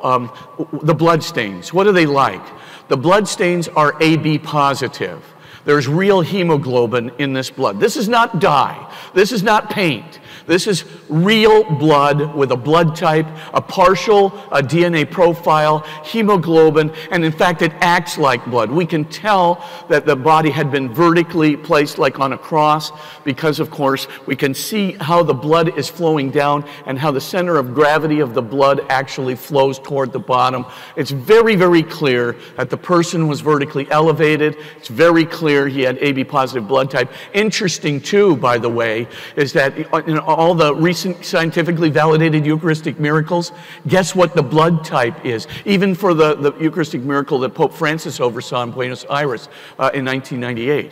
the blood stains. What are they like? The blood stains are AB positive. There's real hemoglobin in this blood. This is not dye. This is not paint. This is real blood with a blood type, a partial DNA profile, hemoglobin, and in fact it acts like blood. We can tell that the body had been vertically placed like on a cross because, of course, we can see how the blood is flowing down and how the center of gravity of the blood actually flows toward the bottom. It's very, very clear that the person was vertically elevated. It's very clear he had AB positive blood type. Interesting too, by the way, is that in all the recent scientifically validated Eucharistic miracles, guess what the blood type is? Even for the Eucharistic miracle that Pope Francis oversaw in Buenos Aires in 1998.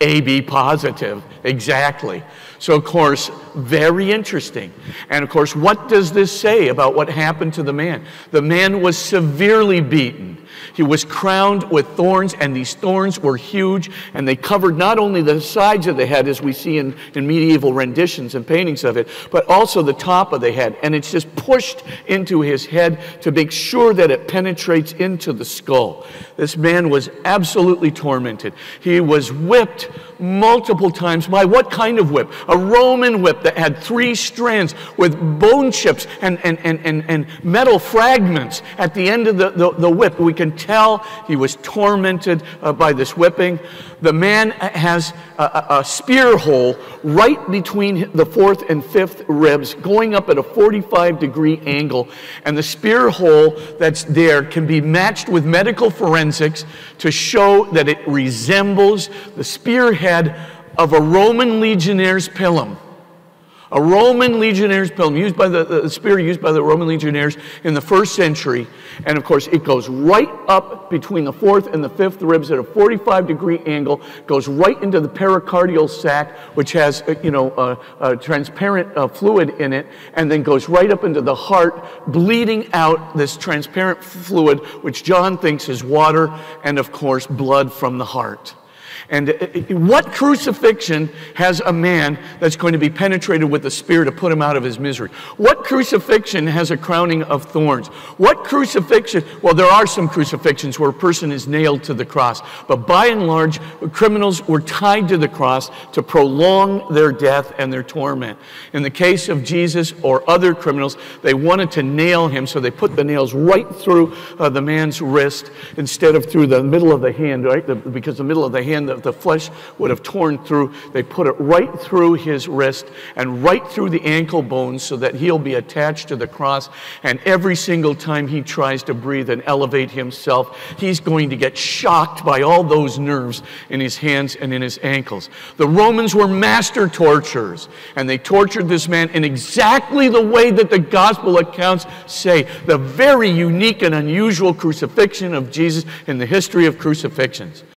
AB positive, exactly. So, of course, very interesting. And, of course, what does this say about what happened to the man? The man was severely beaten. He was crowned with thorns, and these thorns were huge, and they covered not only the sides of the head, as we see in medieval renditions and paintings of it, but also the top of the head. And it's just pushed into his head to make sure that it penetrates into the skull. This man was absolutely tormented. He was whipped multiple times. By what kind of whip? A Roman whip that had 3 strands with bone chips and metal fragments at the end of the whip. We can tell he was tormented by this whipping. The man has a spear hole right between the 4th and 5th ribs, going up at a 45-degree angle. And the spear hole that's there can be matched with medical forensics to show that it resembles the spearhead of a Roman legionnaire's pilum. A Roman legionnaire's pilum, used by the spear used by the Roman legionnaires in the 1st century. And of course, it goes right up between the 4th and the 5th ribs at a 45-degree angle, goes right into the pericardial sac, which has, a transparent fluid in it, and then goes right up into the heart, bleeding out this transparent fluid, which John thinks is water, and of course, blood from the heart. And what crucifixion has a man that's going to be penetrated with a spear to put him out of his misery? What crucifixion has a crowning of thorns? What crucifixion? Well, there are some crucifixions where a person is nailed to the cross. But by and large, criminals were tied to the cross to prolong their death and their torment. In the case of Jesus or other criminals, they wanted to nail him, so they put the nails right through the man's wrist instead of through the middle of the hand, right? Because the middle of the hand, the flesh would have torn through. They put it right through his wrist and right through the ankle bones so that he'll be attached to the cross. And every single time he tries to breathe and elevate himself, he's going to get shocked by all those nerves in his hands and in his ankles. The Romans were master torturers, and they tortured this man in exactly the way that the gospel accounts say, the very unique and unusual crucifixion of Jesus in the history of crucifixions.